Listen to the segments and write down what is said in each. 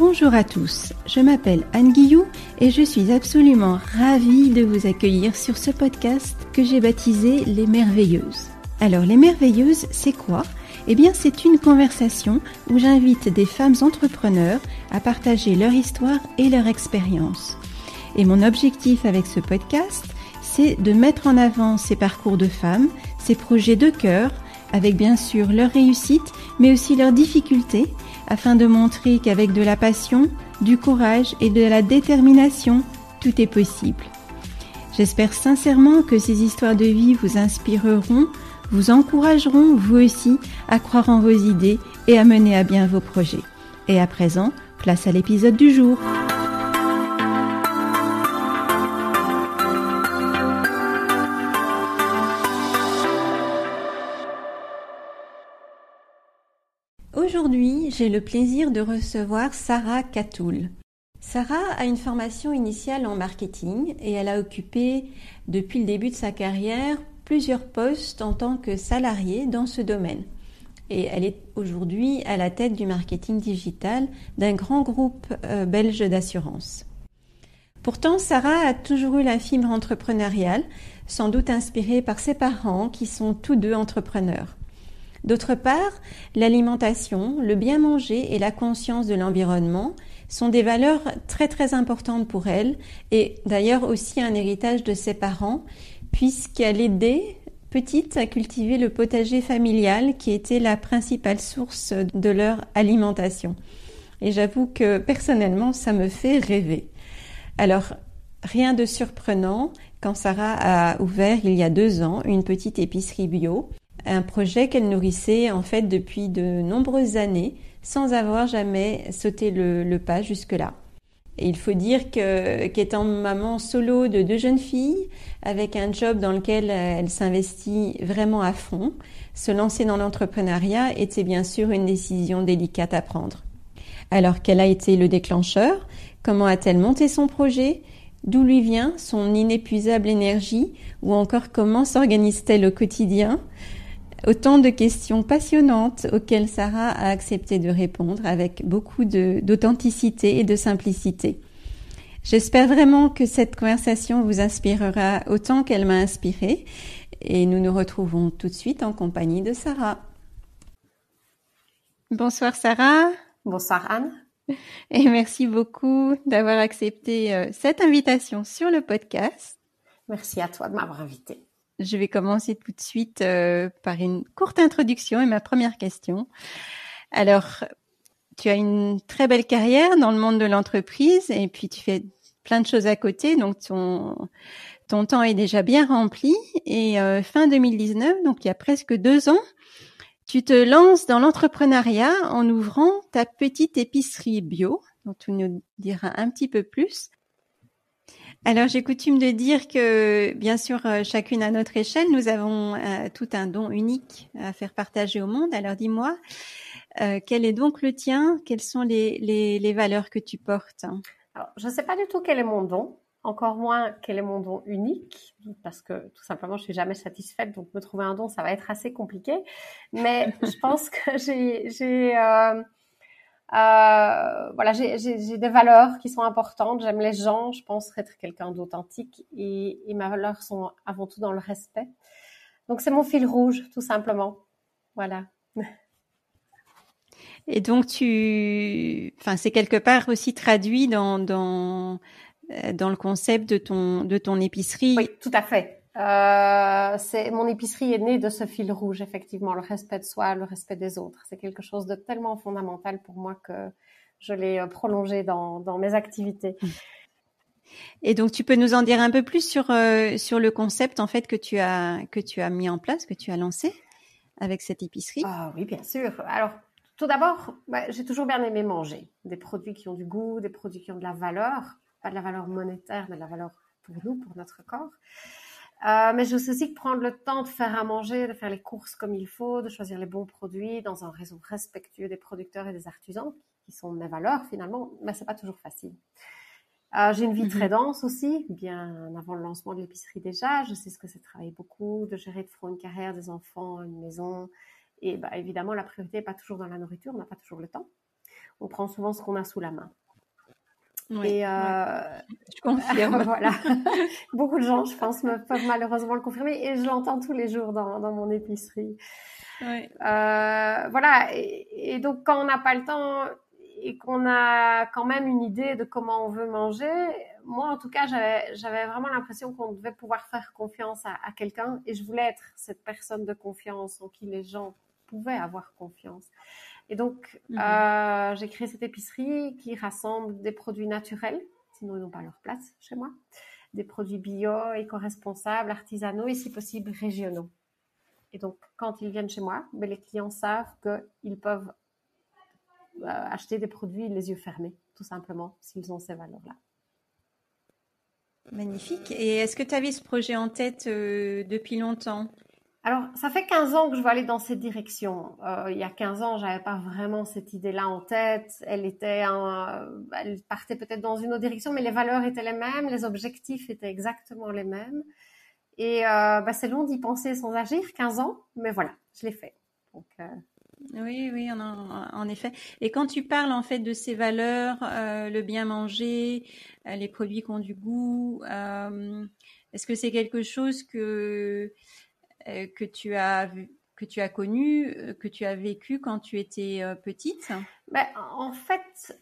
Bonjour à tous, je m'appelle Anne Guillou et je suis absolument ravie de vous accueillir sur ce podcast que j'ai baptisé Les Merveilleuses. Alors Les Merveilleuses, c'est quoi ? Eh bien c'est une conversation où j'invite des femmes entrepreneurs à partager leur histoire et leur expérience. Et mon objectif avec ce podcast, c'est de mettre en avant ces parcours de femmes, ces projets de cœur, avec bien sûr leurs réussites, mais aussi leurs difficultés, afin de montrer qu'avec de la passion, du courage et de la détermination, tout est possible. J'espère sincèrement que ces histoires de vie vous inspireront, vous encourageront vous aussi à croire en vos idées et à mener à bien vos projets. Et à présent, place à l'épisode du jour. Aujourd'hui, j'ai le plaisir de recevoir Sarah Catoul. Sarah a une formation initiale en marketing et elle a occupé, depuis le début de sa carrière, plusieurs postes en tant que salariée dans ce domaine. Et elle est aujourd'hui à la tête du marketing digital d'un grand groupe belge d'assurance. Pourtant, Sarah a toujours eu la fibre entrepreneuriale, sans doute inspirée par ses parents qui sont tous deux entrepreneurs. D'autre part, l'alimentation, le bien manger et la conscience de l'environnement sont des valeurs très très importantes pour elle et d'ailleurs aussi un héritage de ses parents puisqu'elle aidait petite à cultiver le potager familial qui était la principale source de leur alimentation. Et j'avoue que personnellement, ça me fait rêver. Alors, rien de surprenant quand Sarah a ouvert il y a 2 ans une petite épicerie bio. Un projet qu'elle nourrissait en fait depuis de nombreuses années sans avoir jamais sauté le pas jusque-là. Et il faut dire qu'étant maman solo de 2 jeunes filles, avec un job dans lequel elle s'investit vraiment à fond, se lancer dans l'entrepreneuriat était bien sûr une décision délicate à prendre. Alors quel a été le déclencheur ? Comment a-t-elle monté son projet ? D'où lui vient son inépuisable énergie ? Ou encore comment s'organise-t-elle au quotidien ? Autant de questions passionnantes auxquelles Sarah a accepté de répondre avec beaucoup d'authenticité et de simplicité. J'espère vraiment que cette conversation vous inspirera autant qu'elle m'a inspirée et nous nous retrouvons tout de suite en compagnie de Sarah. Bonsoir Sarah. Bonsoir Anne. Et merci beaucoup d'avoir accepté cette invitation sur le podcast. Merci à toi de m'avoir invitée. Je vais commencer tout de suite par une courte introduction et ma première question. Alors, tu as une très belle carrière dans le monde de l'entreprise et puis tu fais plein de choses à côté, donc ton temps est déjà bien rempli. Et fin 2019, donc il y a presque 2 ans, tu te lances dans l'entrepreneuriat en ouvrant ta petite épicerie bio, dont tu nous diras un petit peu plus. Alors, j'ai coutume de dire que, bien sûr, chacune à notre échelle, nous avons tout un don unique à faire partager au monde. Alors, dis-moi, quel est donc le tien ? Quelles sont les valeurs que tu portes ? Alors, je ne sais pas du tout quel est mon don, encore moins quel est mon don unique, parce que tout simplement, je suis jamais satisfaite, donc me trouver un don, ça va être assez compliqué. Mais je pense que j'ai des valeurs qui sont importantes. J'aime les gens. Je pense être quelqu'un d'authentique et mes valeurs sont avant tout dans le respect. Donc, c'est mon fil rouge, tout simplement. Voilà. Et donc, c'est quelque part aussi traduit dans le concept de ton épicerie. Oui, tout à fait. Mon épicerie est née de ce fil rouge, effectivement, le respect de soi, le respect des autres. C'est quelque chose de tellement fondamental pour moi que je l'ai prolongé dans mes activités. Et donc, tu peux nous en dire un peu plus sur le concept en fait que tu as mis en place, que tu as lancé avec cette épicerie. Ah oui, bien sûr. Alors, tout d'abord, j'ai toujours bien aimé manger des produits qui ont du goût, des produits qui ont de la valeur, pas de la valeur monétaire, mais de la valeur pour nous, pour notre corps. Mais je sais aussi que prendre le temps de faire à manger, de faire les courses comme il faut, de choisir les bons produits dans un réseau respectueux des producteurs et des artisans, qui sont mes valeurs finalement, mais c'est pas toujours facile. J'ai une vie très dense aussi, bien avant le lancement de l'épicerie déjà. Je sais ce que c'est de travailler beaucoup, de gérer de front une carrière, des enfants, une maison. Et évidemment, la priorité n'est pas toujours dans la nourriture, on n'a pas toujours le temps. On prend souvent ce qu'on a sous la main. Oui, Et je confirme. voilà, beaucoup de gens, je pense, peuvent malheureusement le confirmer, et je l'entends tous les jours dans mon épicerie. Ouais. Voilà, et donc quand on n'a pas le temps et qu'on a quand même une idée de comment on veut manger, moi en tout cas j'avais vraiment l'impression qu'on devait pouvoir faire confiance à quelqu'un, et je voulais être cette personne de confiance en qui les gens pouvaient avoir confiance. Et donc j'ai créé cette épicerie qui rassemble des produits naturels, sinon ils n'ont pas leur place chez moi, des produits bio, éco-responsables, artisanaux et si possible régionaux. Et donc, quand ils viennent chez moi, les clients savent qu'ils peuvent acheter des produits les yeux fermés, tout simplement, s'ils ont ces valeurs-là. Magnifique. Et est-ce que tu avais ce projet en tête depuis longtemps? Alors, ça fait 15 ans que je veux aller dans cette direction. Il y a 15 ans, j'avais pas vraiment cette idée-là en tête. Elle partait peut-être dans une autre direction, mais les valeurs étaient les mêmes, les objectifs étaient exactement les mêmes. Et c'est long d'y penser sans agir, 15 ans, mais voilà, je l'ai fait. Donc, Oui, en effet. Et quand tu parles en fait de ces valeurs, le bien manger, les produits qui ont du goût, est-ce que c'est quelque chose que tu as connu, que tu as vécu quand tu étais petite? En fait,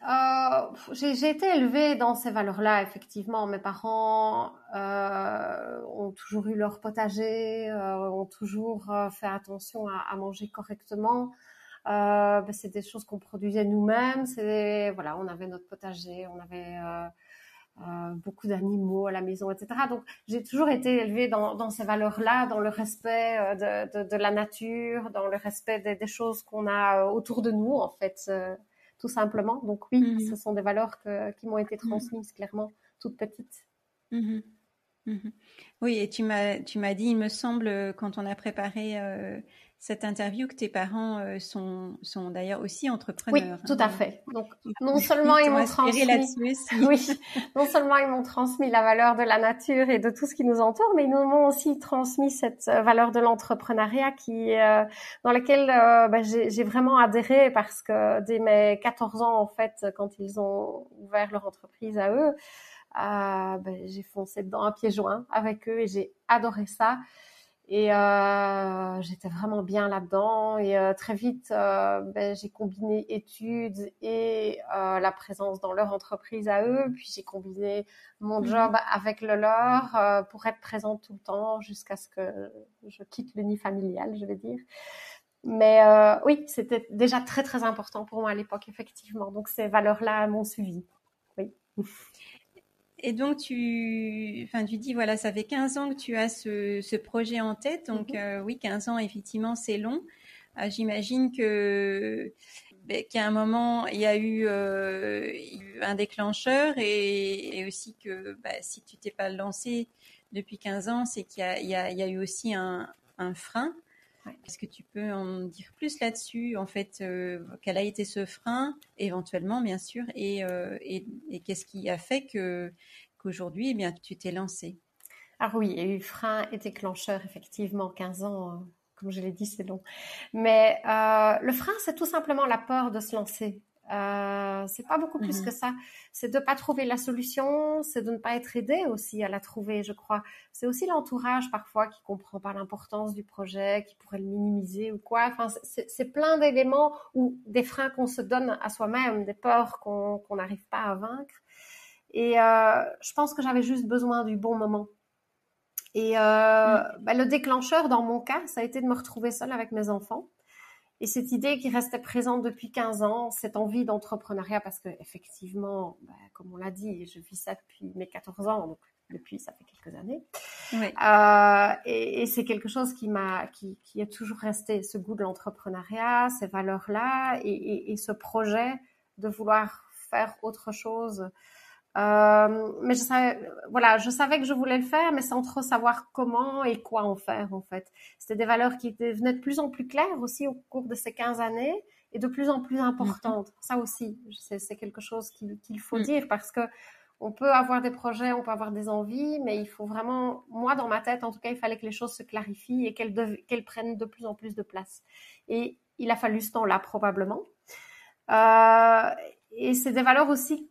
j'ai été élevée dans ces valeurs-là, effectivement. Mes parents ont toujours eu leur potager, ont toujours fait attention à manger correctement. C'est des choses qu'on produisait nous-mêmes. Voilà, on avait notre potager, on avait beaucoup d'animaux à la maison, etc. Donc, j'ai toujours été élevée dans ces valeurs-là, dans le respect de la nature, dans le respect des choses qu'on a autour de nous, en fait, tout simplement. Donc oui, ce sont des valeurs qui m'ont été transmises clairement toute petite. Oui, et tu m'as dit, il me semble, quand on a préparé cette interview, que tes parents sont d'ailleurs aussi entrepreneurs. Oui, tout à fait. Donc, non seulement ils m'ont transmis, oui, non seulement ils m'ont transmis la valeur de la nature et de tout ce qui nous entoure, mais ils m'ont aussi transmis cette valeur de l'entrepreneuriat dans laquelle j'ai vraiment adhéré, parce que dès mes 14 ans, en fait, quand ils ont ouvert leur entreprise à eux, j'ai foncé dedans à pieds joints avec eux et j'ai adoré ça. Et j'étais vraiment bien là-dedans, et très vite j'ai combiné études et la présence dans leur entreprise à eux, puis j'ai combiné mon job avec le leur pour être présente tout le temps jusqu'à ce que je quitte le nid familial, je vais dire. Mais oui, c'était déjà très très important pour moi à l'époque, effectivement. Donc ces valeurs-là m'ont suivi. Oui. Et donc, tu dis, voilà, ça fait 15 ans que tu as ce projet en tête. Donc, oui, 15 ans, effectivement, c'est long. J'imagine qu'à un moment, il y a eu un déclencheur, et aussi que si tu t'es pas lancé depuis 15 ans, c'est qu'il y a eu aussi un frein. Est-ce que tu peux en dire plus là-dessus, en fait, quel a été ce frein, éventuellement, bien sûr, et qu'est-ce qui a fait qu'aujourd'hui, eh bien, tu t'es lancé? Ah oui, il y a eu frein et déclencheur, effectivement, 15 ans, comme je l'ai dit, c'est long. Mais le frein, c'est tout simplement la peur de se lancer. C'est pas beaucoup plus que ça. C'est de pas trouver la solution, c'est de ne pas être aidé aussi à la trouver, je crois. C'est aussi l'entourage parfois qui comprend pas l'importance du projet, qui pourrait le minimiser ou quoi. Enfin, c'est plein d'éléments ou des freins qu'on se donne à soi-même, des peurs qu'on n'arrive pas à vaincre. Et je pense que j'avais juste besoin du bon moment. Et le déclencheur dans mon cas, ça a été de me retrouver seule avec mes enfants. Et cette idée qui restait présente depuis 15 ans, cette envie d'entrepreneuriat, parce que effectivement, comme on l'a dit, je vis ça depuis mes 14 ans, donc depuis ça fait quelques années. Oui. Et c'est quelque chose qui est toujours resté, ce goût de l'entrepreneuriat, ces valeurs-là, et ce projet de vouloir faire autre chose. Mais je savais que je voulais le faire, mais sans trop savoir comment et quoi en faire, en fait. C'était des valeurs qui devenaient de plus en plus claires aussi au cours de ces 15 années, et de plus en plus importantes. Ça aussi, c'est quelque chose qu'il faut dire, parce que on peut avoir des projets, on peut avoir des envies, mais il faut vraiment, moi dans ma tête en tout cas, il fallait que les choses se clarifient et qu'elles prennent de plus en plus de place. Et il a fallu ce temps-là probablement. Euh, et c'est des valeurs aussi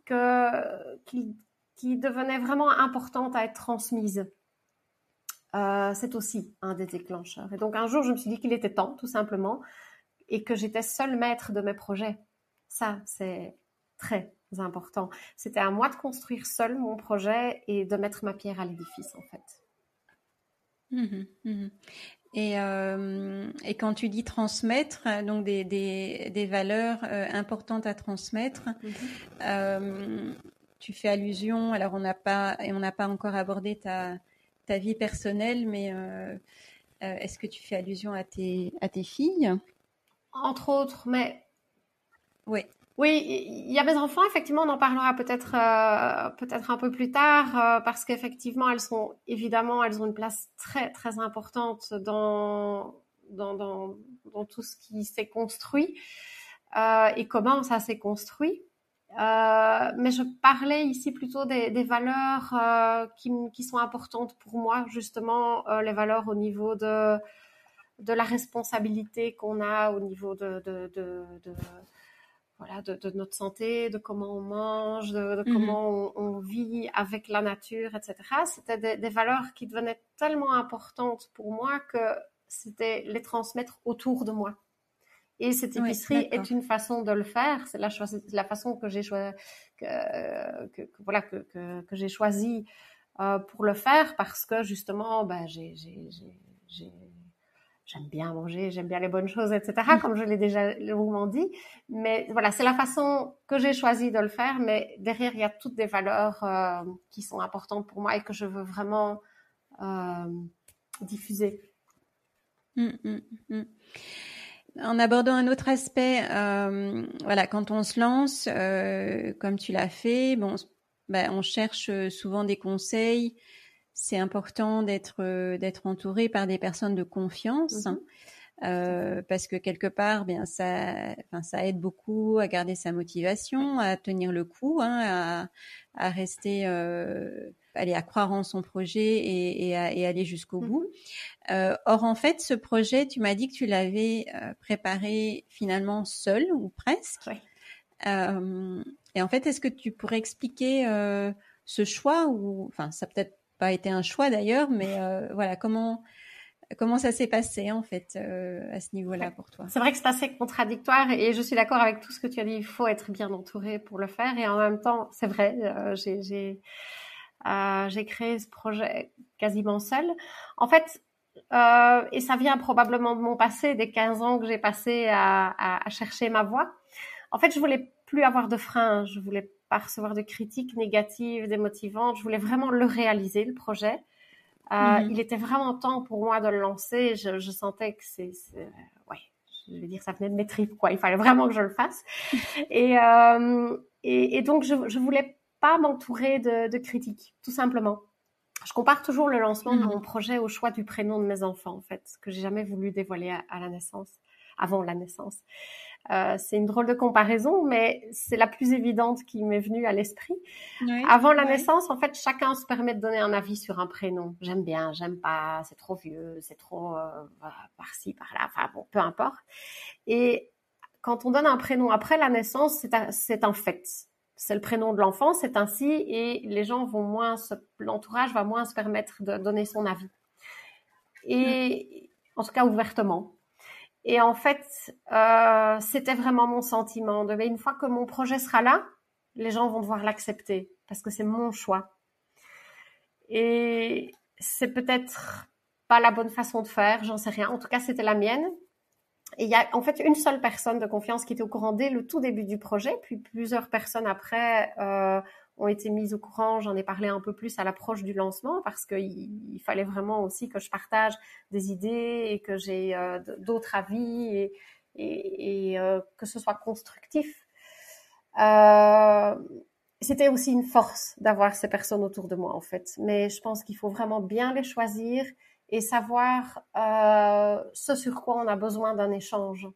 qui devenaient vraiment importantes à être transmises. C'est aussi un des déclencheurs. Et donc un jour, je me suis dit qu'il était temps, tout simplement, et que j'étais seule maître de mes projets. Ça, c'est très important. C'était à moi de construire seule mon projet et de mettre ma pierre à l'édifice, en fait. Mhm, mhm. Et quand tu dis transmettre, donc des valeurs importantes à transmettre, tu fais allusion, alors on n'a pas encore abordé ta vie personnelle, mais est-ce que tu fais allusion à tes filles? Entre autres, mais Oui. oui, il y a mes enfants, effectivement, on en parlera peut-être un peu plus tard, parce qu'effectivement, elles ont une place très, très importante dans tout ce qui s'est construit, et comment ça s'est construit. Mais je parlais ici plutôt des valeurs qui sont importantes pour moi, justement, les valeurs au niveau de la responsabilité qu'on a, au niveau voilà, de notre santé, de comment on mange, de comment on vit avec la nature, etc. C'était des valeurs qui devenaient tellement importantes pour moi que c'était les transmettre autour de moi. Et cette Oui, épicerie d'accord. est une façon de le faire. C'est la façon que j'ai choisi, voilà, que j'ai choisi pour le faire, parce que justement, ben, j'aime bien manger, j'aime bien les bonnes choses, etc., comme je l'ai déjà longuement dit. Mais voilà, c'est la façon que j'ai choisi de le faire, mais derrière, il y a toutes des valeurs qui sont importantes pour moi et que je veux vraiment euh, diffuser. Mm, mm, mm. En abordant un autre aspect, voilà, quand on se lance, comme tu l'as fait, bon, ben, on cherche souvent des conseils. C'est important d'être entouré par des personnes de confiance, parce que quelque part, bien ça aide beaucoup à garder sa motivation, à tenir le coup, hein, à rester, à croire en son projet et aller jusqu'au bout. Or, en fait, ce projet, tu m'as dit que tu l'avais préparé finalement seul ou presque. Oui. Et en fait, est-ce que tu pourrais expliquer ce choix ou, enfin, ça peut-être pas été un choix d'ailleurs, mais voilà, comment ça s'est passé en fait à ce niveau-là pour toi? C'est vrai que c'est assez contradictoire et je suis d'accord avec tout ce que tu as dit. Il faut être bien entouré pour le faire et en même temps, c'est vrai, j'ai créé ce projet quasiment seule. En fait, et ça vient probablement de mon passé, des 15 ans que j'ai passé à chercher ma voie. En fait, je voulais plus avoir de freins, je voulais pas recevoir de critiques négatives, démotivantes. Je voulais vraiment le réaliser, le projet. Il était vraiment temps pour moi de le lancer. Je sentais que ouais, je vais dire, ça venait de mes tripes, quoi. Il fallait vraiment que je le fasse. Et donc, je voulais pas m'entourer de critiques, tout simplement. Je compare toujours le lancement de mon projet au choix du prénom de mes enfants, en fait, que j'ai jamais voulu dévoiler à la naissance, avant la naissance. C'est une drôle de comparaison, mais c'est la plus évidente qui m'est venue à l'esprit. Ouais, Avant la naissance, en fait, chacun se permet de donner un avis sur un prénom. J'aime bien, j'aime pas, c'est trop vieux, c'est trop par-ci, par-là, enfin bon, peu importe. Et quand on donne un prénom après la naissance, c'est un fait. C'est le prénom de l'enfant, c'est ainsi, et les gens l'entourage va moins se permettre de donner son avis. Et en tout cas ouvertement. Et en fait, c'était vraiment mon sentiment de, mais une fois que mon projet sera là, les gens vont devoir l'accepter parce que c'est mon choix. Et c'est peut-être pas la bonne façon de faire, j'en sais rien. En tout cas, c'était la mienne. Et il y a en fait une seule personne de confiance qui était au courant dès le tout début du projet, puis plusieurs personnes après ont été mises au courant. J'en ai parlé un peu plus à l'approche du lancement parce qu'il fallait vraiment aussi que je partage des idées et que j'ai d'autres avis et que ce soit constructif. C'était aussi une force d'avoir ces personnes autour de moi en fait. Mais je pense qu'il faut vraiment bien les choisir et savoir ce sur quoi on a besoin d'un échange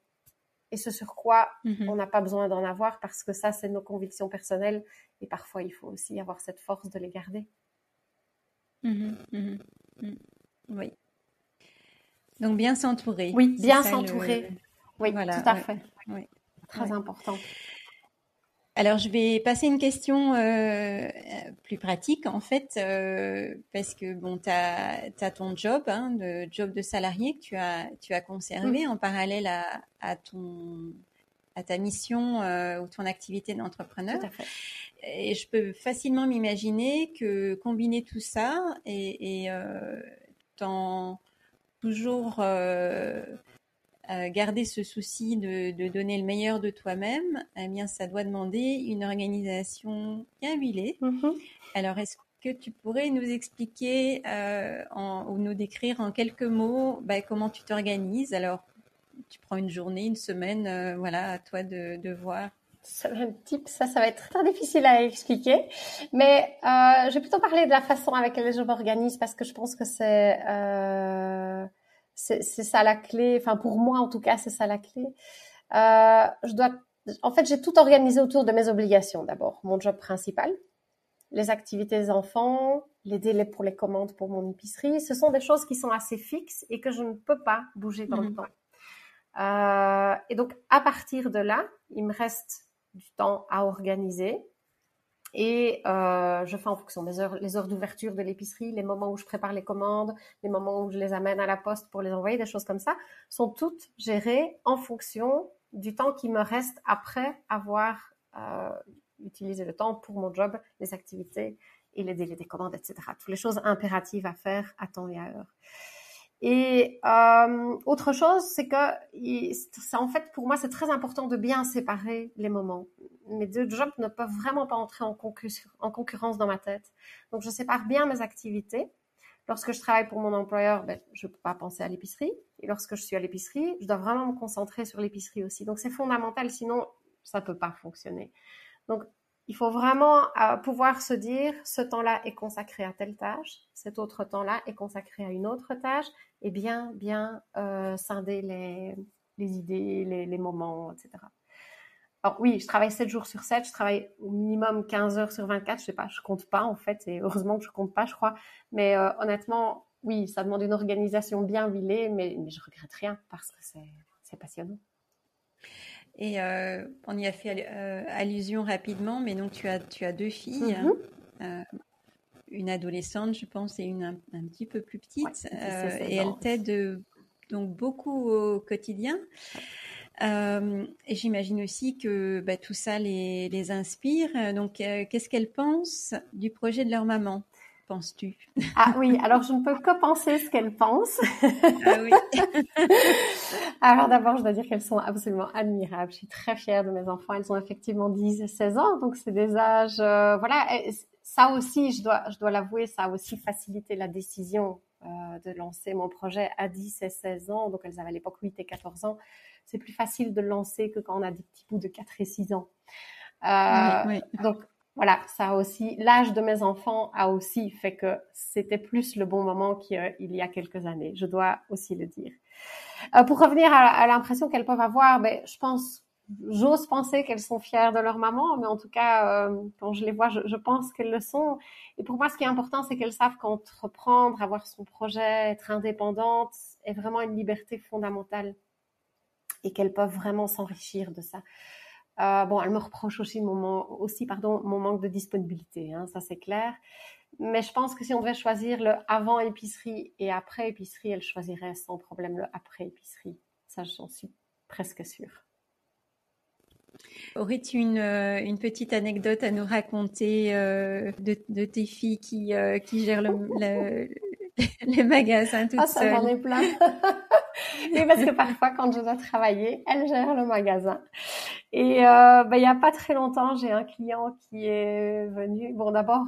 et ce sur quoi on n'a pas besoin d'en avoir parce que ça, c'est nos convictions personnelles et parfois, il faut aussi avoir cette force de les garder. Oui. Donc, bien s'entourer. Oui, bien ça, s'entourer. Oui, voilà, tout à fait. Ouais. très important. Alors, je vais passer une question plus pratique, en fait, parce que bon, tu as ton job, hein, le job de salarié que tu as conservé en parallèle à ta mission ou ton activité d'entrepreneur. Tout à fait. Et je peux facilement m'imaginer que combiner tout ça et en toujours garder ce souci de donner le meilleur de toi-même, eh bien, ça doit demander une organisation bien huilée. Alors, est-ce que tu pourrais nous expliquer ou nous décrire en quelques mots comment tu t'organises? Alors, tu prends une journée, une semaine, voilà, à toi de voir. Semaine type, ça va être très difficile à expliquer, mais je vais plutôt parler de la façon avec laquelle je m'organise parce que je pense que c'est ça la clé. Enfin, pour moi, en tout cas, c'est ça la clé. En fait, j'ai tout organisé autour de mes obligations. D'abord, mon job principal, les activités des enfants, les délais pour les commandes pour mon épicerie. Ce sont des choses qui sont assez fixes et que je ne peux pas bouger dans le temps. Et donc, à partir de là, il me reste du temps à organiser. Et je fais en fonction des heures, les heures d'ouverture de l'épicerie, les moments où je prépare les commandes, les moments où je les amène à la poste pour les envoyer, des choses comme ça, sont toutes gérées en fonction du temps qui me reste après avoir utilisé le temps pour mon job, les activités et les délais des commandes, etc. Toutes les choses impératives à faire à temps et à heure. Et autre chose, c'est que en fait, pour moi, c'est très important de bien séparer les moments. Mes deux jobs ne peuvent vraiment pas entrer en concurrence dans ma tête. Donc, je sépare bien mes activités. Lorsque je travaille pour mon employeur, je ne peux pas penser à l'épicerie. Et lorsque je suis à l'épicerie, je dois vraiment me concentrer sur l'épicerie aussi. Donc, c'est fondamental, sinon, ça ne peut pas fonctionner. Donc, il faut vraiment pouvoir se dire, ce temps-là est consacré à telle tâche, cet autre temps-là est consacré à une autre tâche, et bien scinder les idées, les moments, etc. Alors oui, je travaille 7 jours sur 7, je travaille au minimum 15 heures sur 24, je sais pas, je compte pas en fait, et heureusement que je compte pas, je crois. Mais honnêtement, oui, ça demande une organisation bien huilée, mais je regrette rien parce que c'est passionnant. Et on y a fait allusion rapidement, mais donc tu as deux filles, une adolescente, je pense, et une un petit peu plus petite, et elles t'aident donc beaucoup au quotidien. Et j'imagine aussi que tout ça les inspire. Donc, qu'est-ce qu'elles pensent du projet de leur maman, penses-tu? Ah oui, alors je ne peux que penser ce qu'elles pensent. Ah oui. Alors d'abord, je dois dire qu'elles sont absolument admirables. Je suis très fière de mes enfants. Elles ont effectivement 10 et 16 ans, donc c'est des âges... voilà, et ça aussi, je dois l'avouer, ça a aussi facilité la décision de lancer mon projet à 10 et 16 ans. Donc elles avaient à l'époque 8 et 14 ans. C'est plus facile de le lancer que quand on a des petits bouts de 4 et 6 ans. Oui. Donc voilà, ça a aussi, l'âge de mes enfants a aussi fait que c'était plus le bon moment qu'il y a quelques années. Je dois aussi le dire. Pour revenir à l'impression qu'elles peuvent avoir, j'ose penser qu'elles sont fières de leur maman, mais en tout cas, quand je les vois, je pense qu'elles le sont. Et pour moi, ce qui est important, c'est qu'elles savent qu'entreprendre, avoir son projet, être indépendante, est vraiment une liberté fondamentale et qu'elles peuvent vraiment s'enrichir de ça. Elle me reproche aussi mon manque de disponibilité, hein, ça c'est clair. Mais je pense que si on devait choisir le avant épicerie et après épicerie, elle choisirait sans problème le après épicerie. Ça, j'en suis presque sûre. Aurais-tu une petite anecdote à nous raconter de tes filles qui gèrent les magasins toutes seules? J'en ai plein. Oui, parce que parfois, quand je dois travailler, elles gèrent le magasin. Et il y a pas très longtemps, j'ai un client qui est venu. Bon, d'abord,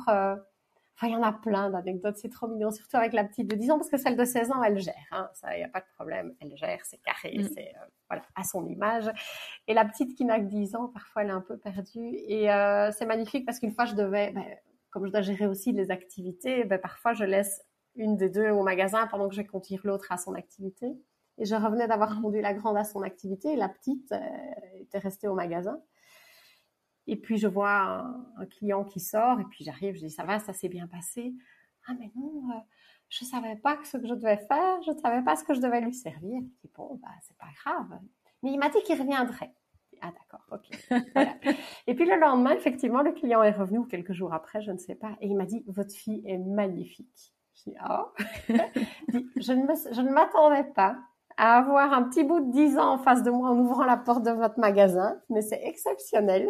il y en a plein d'anecdotes, c'est trop mignon, surtout avec la petite de 10 ans, parce que celle de 16 ans, elle gère, hein, ça, il n'y a pas de problème, elle gère, c'est carré, c'est voilà, à son image. Et la petite qui n'a que 10 ans, parfois, elle est un peu perdue. Et c'est magnifique parce qu'une fois, comme je dois gérer aussi les activités, parfois, je laisse une des deux au magasin pendant que je conduire l'autre à son activité. Et je revenais d'avoir conduit la grande à son activité et la petite était restée au magasin. Et puis, je vois un client qui sort et puis j'arrive, je dis, ça va, ça s'est bien passé. Ah, mais non, je savais pas ce que je devais faire, je ne savais pas ce que je devais lui servir. Je dis, bon, c'est pas grave. Mais il m'a dit qu'il reviendrait. Ah, d'accord. Voilà. Et puis le lendemain, effectivement, le client est revenu, ou quelques jours après, je ne sais pas, et il m'a dit, votre fille est magnifique. Je dis, oh. Je ne m'attendais pas à avoir un petit bout de 10 ans en face de moi en ouvrant la porte de votre magasin, mais c'est exceptionnel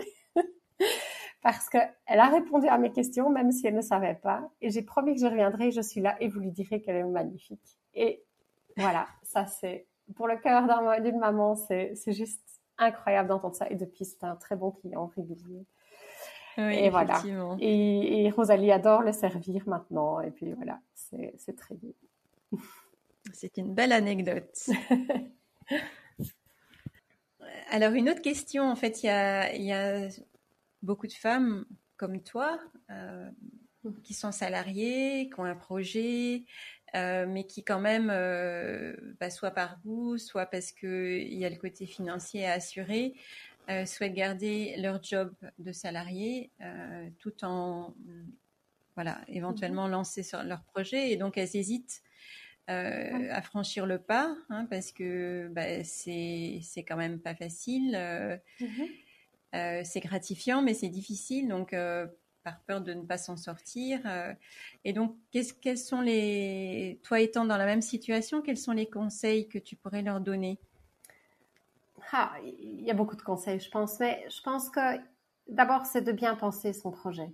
parce qu'elle a répondu à mes questions, même si elle ne savait pas, et j'ai promis que je reviendrai, je suis là, et vous lui direz qu'elle est magnifique. Et voilà, ça c'est, pour le cœur d'une maman, c'est juste incroyable d'entendre ça, et depuis, c'est un très bon client régulier. Oui, Et voilà. effectivement. Et Rosalie adore le servir maintenant, et puis voilà, c'est très beau. C'est une belle anecdote. Alors, une autre question, en fait, il y a beaucoup de femmes comme toi qui sont salariées, qui ont un projet, mais qui quand même, soit par goût, soit parce qu'il y a le côté financier à assurer, souhaitent garder leur job de salarié tout en éventuellement lancer sur leur projet. Et donc, elles hésitent à franchir le pas, parce que c'est quand même pas facile. C'est gratifiant, mais c'est difficile, donc par peur de ne pas s'en sortir. Et donc, quels sont toi étant dans la même situation, quels sont les conseils que tu pourrais leur donner? Il y a beaucoup de conseils, je pense, mais je pense que d'abord, c'est de bien penser son projet.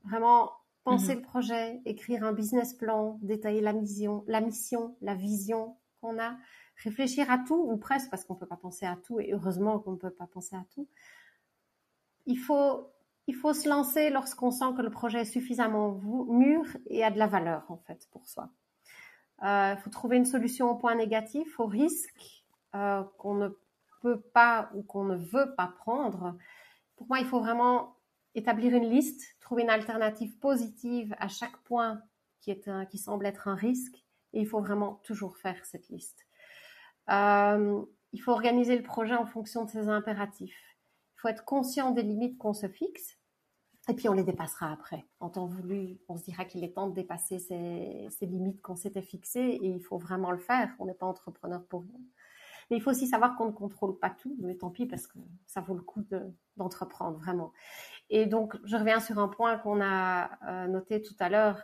Vraiment, penser le projet, écrire un business plan, détailler la mission, la vision qu'on a, réfléchir à tout, ou presque, parce qu'on ne peut pas penser à tout, et heureusement qu'on ne peut pas penser à tout. Il faut se lancer lorsqu'on sent que le projet est suffisamment mûr et a de la valeur, en fait, pour soi. Il faut trouver une solution au point négatif, au risque qu'on ne peut pas ou qu'on ne veut pas prendre. Pour moi, il faut vraiment établir une liste, trouver une alternative positive à chaque point qui semble être un risque, et il faut vraiment toujours faire cette liste. Il faut organiser le projet en fonction de ses impératifs. Il faut être conscient des limites qu'on se fixe, et puis on les dépassera après. En temps voulu, on se dira qu'il est temps de dépasser ces limites qu'on s'était fixées, et il faut vraiment le faire. On n'est pas entrepreneur pour rien. Mais il faut aussi savoir qu'on ne contrôle pas tout, mais tant pis, parce que ça vaut le coup d'entreprendre, vraiment. Et donc, je reviens sur un point qu'on a noté tout à l'heure.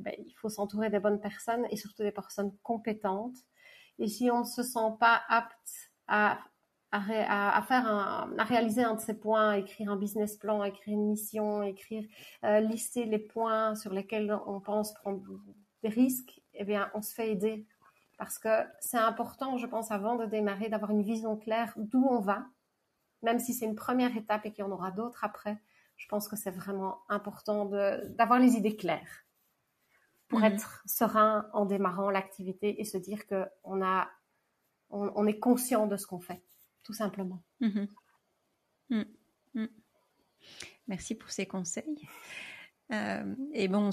Il faut s'entourer des bonnes personnes, et surtout des personnes compétentes. Et si on ne se sent pas apte à réaliser un de ces points, écrire un business plan, écrire une mission, lister les points sur lesquels on pense prendre des risques, eh bien, on se fait aider. Parce que c'est important, je pense, avant de démarrer, d'avoir une vision claire d'où on va, même si c'est une première étape et qu'il y en aura d'autres après. Je pense que c'est vraiment important d'avoir les idées claires pour être serein en démarrant l'activité et se dire qu'on est conscient de ce qu'on fait, tout simplement. Merci pour ces conseils. Et bon,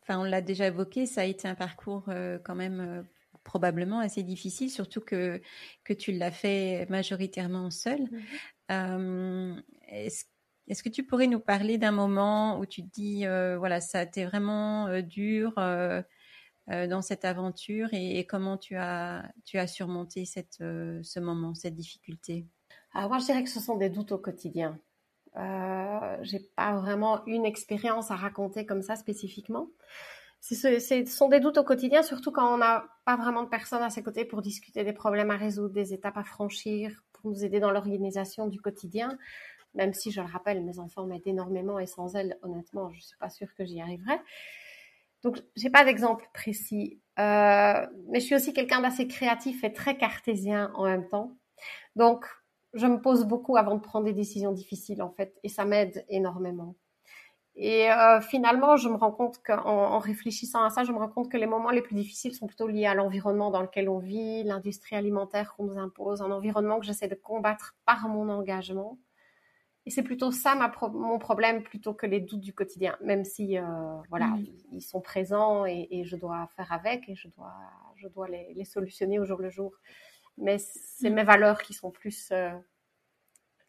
on l'a déjà évoqué, ça a été un parcours quand même probablement assez difficile, surtout que tu l'as fait majoritairement seule. Est-ce que tu pourrais nous parler d'un moment où tu te dis, ça a été vraiment dur dans cette aventure, et comment tu as surmonté ce moment, cette difficulté? Alors moi, je dirais que ce sont des doutes au quotidien. J'ai pas vraiment une expérience à raconter comme ça spécifiquement. Ce sont des doutes au quotidien, surtout quand on n'a pas vraiment de personnes à ses côtés pour discuter des problèmes à résoudre, des étapes à franchir, pour nous aider dans l'organisation du quotidien. Même si, je le rappelle, mes enfants m'aident énormément, et sans elles, honnêtement, je suis pas sûre que j'y arriverais. Donc, j'ai pas d'exemple précis. Mais je suis aussi quelqu'un d'assez créatif et très cartésien en même temps. Donc, je me pose beaucoup avant de prendre des décisions difficiles, en fait, et ça m'aide énormément. Et finalement, je me rends compte qu'en réfléchissant à ça, je me rends compte que les moments les plus difficiles sont plutôt liés à l'environnement dans lequel on vit, l'industrie alimentaire qu'on nous impose, un environnement que j'essaie de combattre par mon engagement. Et c'est plutôt ça mon problème, plutôt que les doutes du quotidien, même si ils sont présents, et je dois faire avec, et je dois les solutionner au jour le jour. Mais c'est mes valeurs qui sont plus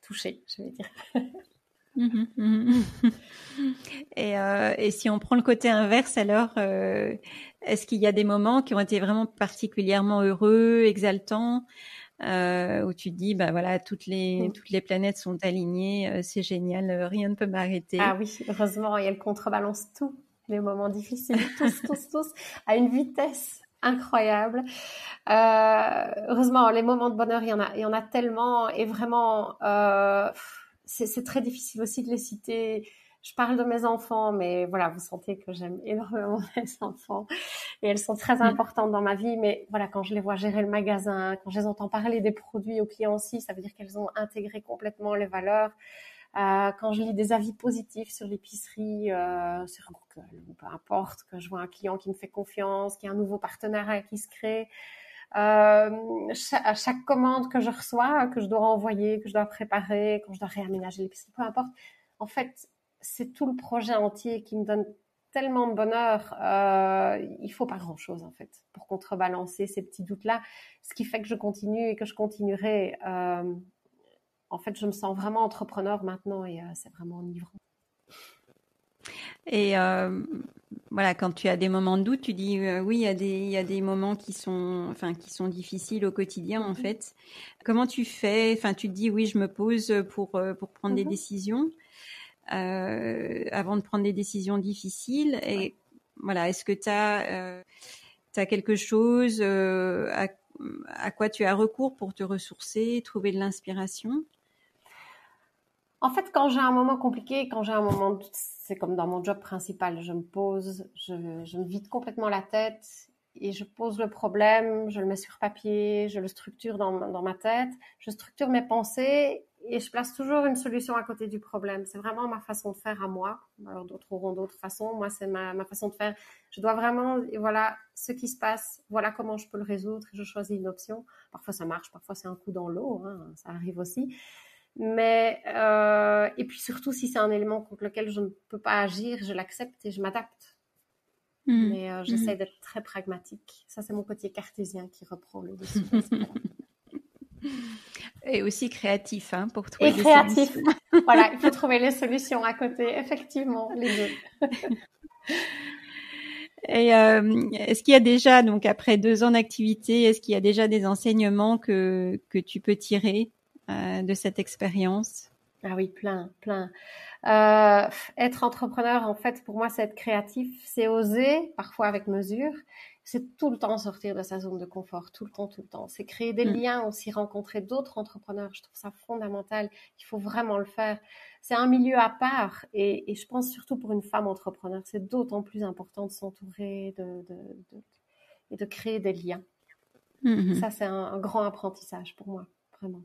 touchées, je vais dire. Et si on prend le côté inverse, alors, est-ce qu'il y a des moments qui ont été vraiment particulièrement heureux, exaltants, où tu te dis, bah voilà, toutes les planètes sont alignées, c'est génial, rien ne peut m'arrêter. Ah oui, heureusement, et elle contrebalance tous les moments difficiles, tous, à une vitesse incroyable. Heureusement, les moments de bonheur, il y en a tellement, et vraiment, c'est très difficile aussi de les citer. Je parle de mes enfants, mais voilà, vous sentez que j'aime énormément mes enfants et elles sont très importantes dans ma vie. Mais voilà, quand je les vois gérer le magasin, quand je les entends parler des produits aux clients aussi, ça veut dire qu'elles ont intégré complètement les valeurs. Quand je lis des avis positifs sur l'épicerie, sur Google ou peu importe, que je vois un client qui me fait confiance, qu'il y a un nouveau partenariat qui se crée, à chaque commande que je reçois, que je dois envoyer, que je dois préparer, quand je dois réaménager l'épicerie, peu importe. En fait, c'est tout le projet entier qui me donne tellement de bonheur. Il faut pas grand-chose en fait pour contrebalancer ces petits doutes-là, ce qui fait que je continue et que je continuerai. En fait, je me sens vraiment entrepreneur maintenant et c'est vraiment enivrant. Et voilà, quand tu as des moments de doute, tu dis oui, il y a des moments qui sont difficiles au quotidien en fait. Comment tu fais? Enfin, tu te dis oui, je me pose pour prendre des décisions avant de prendre des décisions difficiles. Et voilà, est-ce que tu as quelque chose à quoi tu as recours pour te ressourcer, trouver de l'inspiration? En fait, quand j'ai un moment compliqué, quand j'ai un moment de doute, c'est comme dans mon job principal. Je me pose, je me vide complètement la tête et je pose le problème, je le mets sur papier, je le structure dans ma tête, je structure mes pensées et je place toujours une solution à côté du problème. C'est vraiment ma façon de faire à moi. Alors d'autres auront d'autres façons. Moi, c'est ma façon de faire. Je dois vraiment, voilà ce qui se passe, voilà comment je peux le résoudre et je choisis une option. Parfois ça marche, parfois c'est un coup dans l'eau, hein, ça arrive aussi. Mais et puis surtout si c'est un élément contre lequel je ne peux pas agir, je l'accepte et je m'adapte. Mais j'essaie d'être très pragmatique. Ça, c'est mon côté cartésien qui reprend le dessus. Et aussi créatif, hein, pour trouver des créatif. Solutions. Voilà, il faut trouver les solutions à côté, effectivement, les deux. Et est-ce qu'il y a déjà, donc après 2 ans d'activité, est-ce qu'il y a déjà des enseignements que tu peux tirer de cette expérience? Ah oui, plein. Être entrepreneur, en fait, pour moi, c'est être créatif, c'est oser, parfois avec mesure. C'est tout le temps sortir de sa zone de confort, tout le temps. C'est créer des liens aussi, rencontrer d'autres entrepreneurs. Je trouve ça fondamental. Il faut vraiment le faire. C'est un milieu à part et je pense surtout pour une femme entrepreneur, c'est d'autant plus important de s'entourer et de créer des liens. Ça, c'est un grand apprentissage pour moi, vraiment.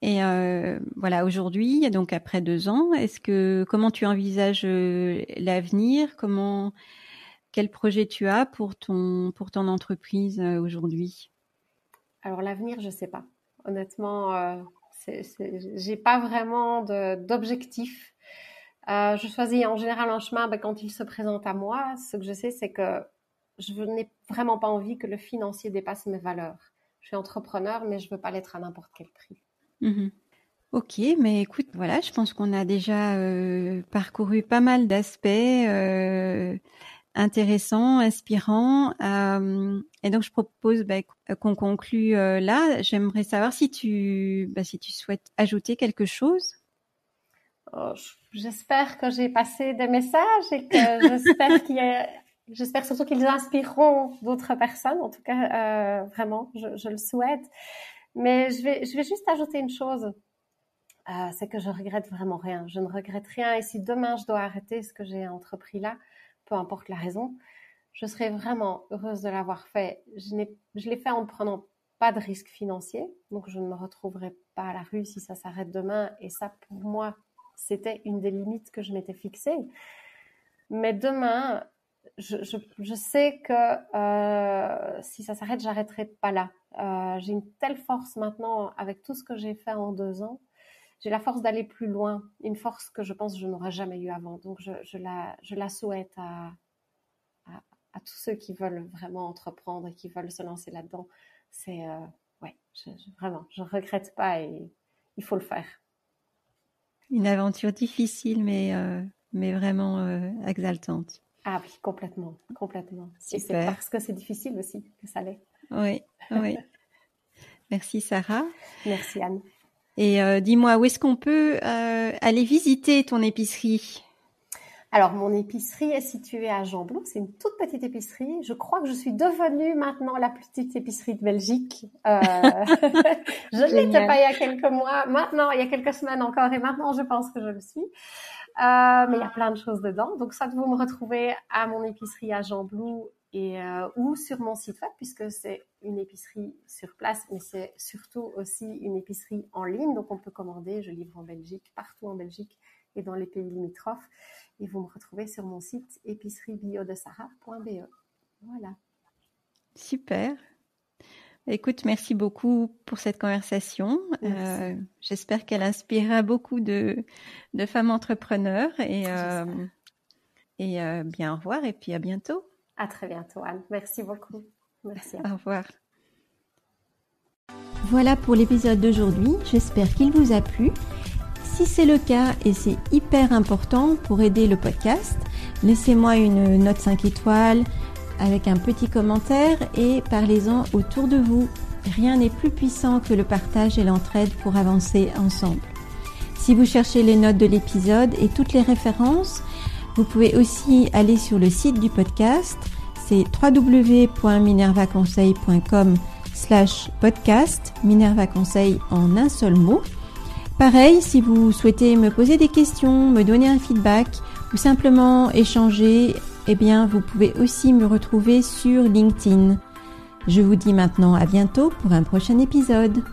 Et voilà, aujourd'hui, donc après 2 ans, comment tu envisages l'avenir? Quel projet tu as pour ton entreprise aujourd'hui? Alors l'avenir, je sais pas. Honnêtement, j'ai pas vraiment d'objectif. Je choisis en général un chemin quand il se présente à moi. Ce que je sais, c'est que je n'ai vraiment pas envie que le financier dépasse mes valeurs. Je suis entrepreneur, mais je veux pas l'être à n'importe quel prix. Ok, mais écoute, voilà, je pense qu'on a déjà parcouru pas mal d'aspects intéressants, inspirants. Et donc, je propose qu'on conclue là. J'aimerais savoir si tu souhaites ajouter quelque chose. Oh, j'espère que j'ai passé des messages et que j'espère surtout qu'ils inspireront d'autres personnes. En tout cas, vraiment, je le souhaite. Mais je vais juste ajouter une chose. C'est que je regrette vraiment rien. Je ne regrette rien. Et si demain je dois arrêter ce que j'ai entrepris là, peu importe la raison, je serai vraiment heureuse de l'avoir fait. Je l'ai fait en ne prenant pas de risque financier, donc je ne me retrouverai pas à la rue si ça s'arrête demain. Et ça, pour moi, c'était une des limites que je m'étais fixée. Mais demain, je sais que si ça s'arrête, j'arrêterai pas là. J'ai une telle force maintenant avec tout ce que j'ai fait en 2 ans. J'ai la force d'aller plus loin, une force que je pense que je n'aurais jamais eu avant. Donc, je la souhaite à tous ceux qui veulent vraiment entreprendre et qui veulent se lancer là-dedans. C'est, vraiment, je regrette pas et il faut le faire. Une aventure difficile, mais vraiment exaltante. Ah oui, complètement. Super. Et c'est parce que c'est difficile aussi que ça l'est. Oui. Merci Sarah. Merci Anne. Et dis-moi, où est-ce qu'on peut aller visiter ton épicerie ? Alors, mon épicerie est située à Gembloux. C'est une toute petite épicerie. Je crois que je suis devenue maintenant la plus petite épicerie de Belgique. Je ne l'étais pas il y a quelques mois. Maintenant, il y a quelques semaines encore. Et maintenant, je pense que je le suis. Mais il y a plein de choses dedans. Donc, soit vous me retrouvez à mon épicerie à Gembloux ou sur mon site web, puisque c'est une épicerie sur place, mais c'est surtout aussi une épicerie en ligne. Donc, on peut commander. Je livre en Belgique, partout en Belgique et dans les pays limitrophes. Et vous me retrouvez sur mon site épiceriebio-de-sarah.be. Voilà. Super. Écoute, merci beaucoup pour cette conversation. J'espère qu'elle inspirera beaucoup de femmes entrepreneurs. Et bien, au revoir et puis à bientôt. À très bientôt, Anne. Merci beaucoup. Merci. Au revoir. Voilà pour l'épisode d'aujourd'hui. J'espère qu'il vous a plu. Si c'est le cas, et c'est hyper important pour aider le podcast, laissez-moi une note 5 étoiles avec un petit commentaire et parlez-en autour de vous. Rien n'est plus puissant que le partage et l'entraide pour avancer ensemble. Si vous cherchez les notes de l'épisode et toutes les références, vous pouvez aussi aller sur le site du podcast. C'est www.minervaconseil.com/podcast, Minerva Conseil en un seul mot. Pareil, si vous souhaitez me poser des questions, me donner un feedback ou simplement échanger, eh bien, vous pouvez aussi me retrouver sur LinkedIn. Je vous dis maintenant à bientôt pour un prochain épisode.